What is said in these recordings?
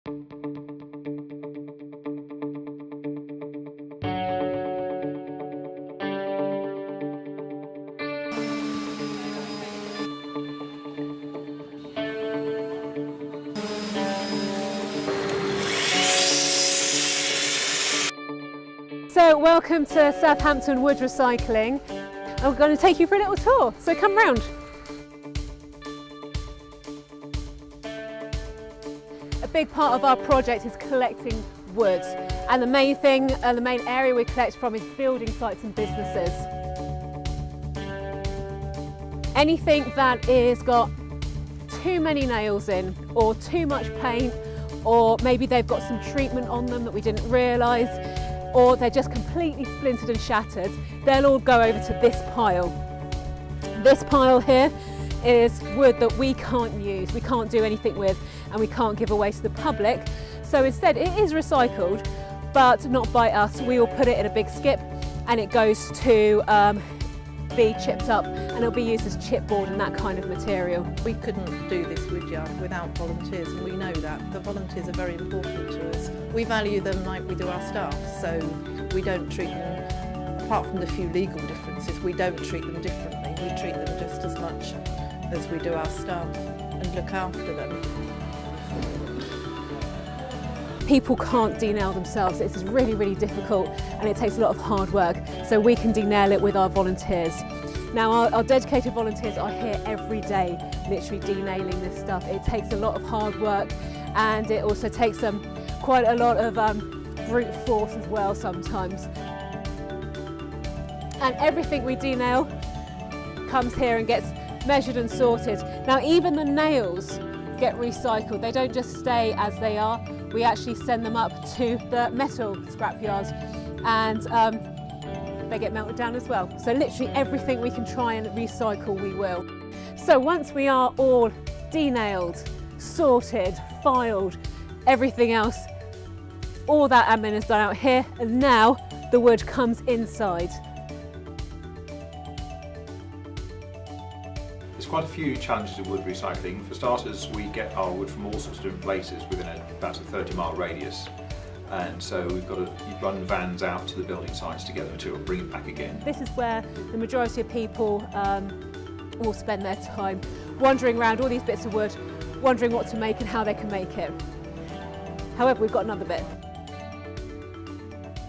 So welcome to Southampton Wood Recycling. I'm going to take you for a little tour, so come round. A big part of our project is collecting wood, and the main thing, the main area we collect from is building sites and businesses. Anything that is got too many nails in, or too much paint, or maybe they've got some treatment on them that we didn't realise, or they're just completely splintered and shattered, they'll all go over to this pile. This pile here is wood that we can't use, we can't do anything with, and we can't give away to the public. So instead it is recycled, but not by us. We will put it in a big skip and it goes to be chipped up, and it'll be used as chipboard and that kind of material. We couldn't do this wood yard without volunteers, and we know that. The volunteers are very important to us. We value them like we do our staff, so we don't treat them, apart from the few legal differences, we don't treat them differently. We treat them just as much as we do our staff and look after them. People can't denail themselves. It's really, really difficult, and it takes a lot of hard work. So we can denail it with our volunteers. Now our dedicated volunteers are here every day, literally denailing this stuff. It takes a lot of hard work, and it also takes quite a lot of brute force as well sometimes. And everything we denail comes here and gets measured and sorted. Now even the nails get recycled. They don't just stay as they are. We actually send them up to the metal scrapyards, and they get melted down as well. So literally everything we can try and recycle, we will. So once we are all denailed, sorted, filed, everything else, all that admin is done out here, and now the wood comes inside. There's quite a few challenges of wood recycling. For starters, we get our wood from all sorts of different places within about a 30-mile radius. And so we've got to run vans out to the building sites to get the material, bring it back again. This is where the majority of people will spend their time wandering around all these bits of wood, wondering what to make and how they can make it. However, we've got another bit.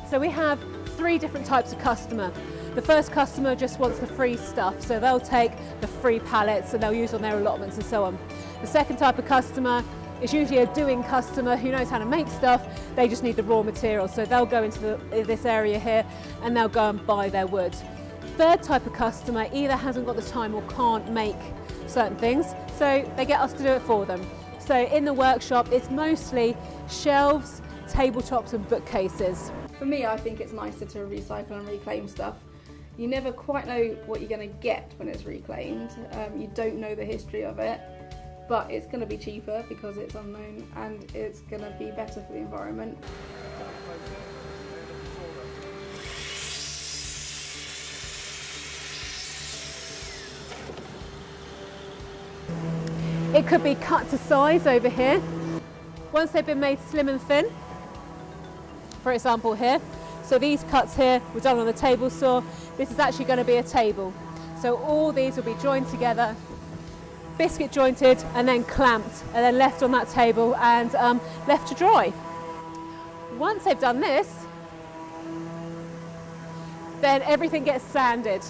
So we have 3 different types of customer. The first customer just wants the free stuff, so they'll take the free pallets and they'll use on their allotments and so on. The second type of customer is usually a doing customer who knows how to make stuff. They just need the raw material, so they'll go into this area here and they'll go and buy their wood. Third type of customer either hasn't got the time or can't make certain things, so they get us to do it for them. So in the workshop it's mostly shelves, tabletops and bookcases. For me, I think it's nicer to recycle and reclaim stuff. You never quite know what you're going to get when it's reclaimed. You don't know the history of it, but it's going to be cheaper because it's unknown, and it's going to be better for the environment. It could be cut to size over here. Once they've been made slim and thin, for example here, so these cuts here were done on the table saw. This is actually going to be a table. So all these will be joined together, biscuit jointed and then clamped, and then left on that table and left to dry. Once they've done this, then everything gets sanded.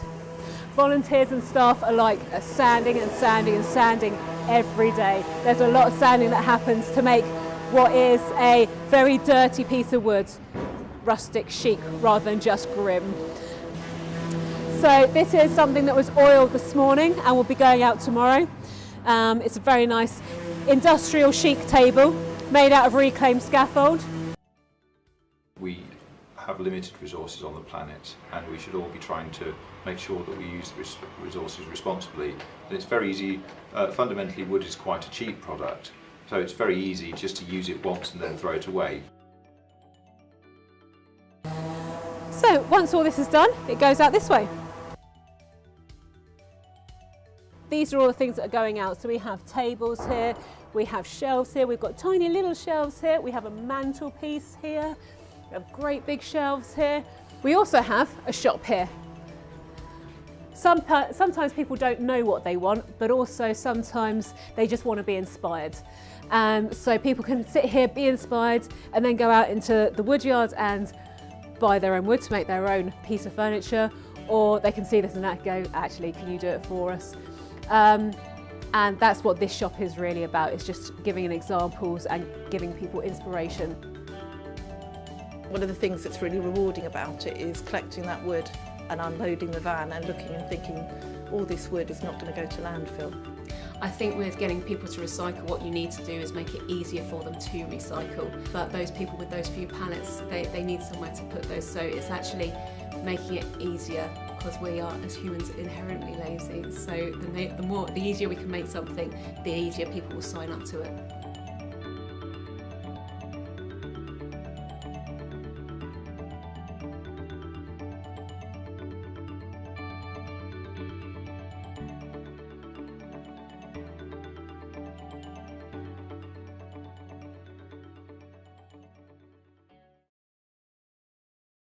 Volunteers and staff alike are sanding and sanding and sanding every day. There's a lot of sanding that happens to make what is a very dirty piece of wood rustic chic rather than just grim. So this is something that was oiled this morning and will be going out tomorrow. It's a very nice industrial chic table made out of reclaimed scaffold. We have limited resources on the planet, and we should all be trying to make sure that we use the resources responsibly. And it's very easy, fundamentally wood is quite a cheap product, so it's very easy just to use it once and then throw it away. So once all this is done, it goes out this way. These are all the things that are going out. So we have tables here, We have shelves here. We've got tiny little shelves here. We have a mantelpiece here. We have great big shelves here. We also have a shop here. Sometimes people don't know what they want, but also sometimes they just want to be inspired. So people can sit here, be inspired, and then go out into the woodyard and buy their own wood to make their own piece of furniture, or they can see this and that, go, actually, can you do it for us? And that's what this shop is really about. It's just giving examples and giving people inspiration. One of the things that's really rewarding about it is collecting that wood and unloading the van and looking and thinking, all this wood is not going to go to landfill. I think with getting people to recycle, what you need to do is make it easier for them to recycle. But those people with those few pallets, they need somewhere to put those. So it's actually making it easier, because we are, as humans, inherently lazy. So the easier we can make something, the easier people will sign up to it.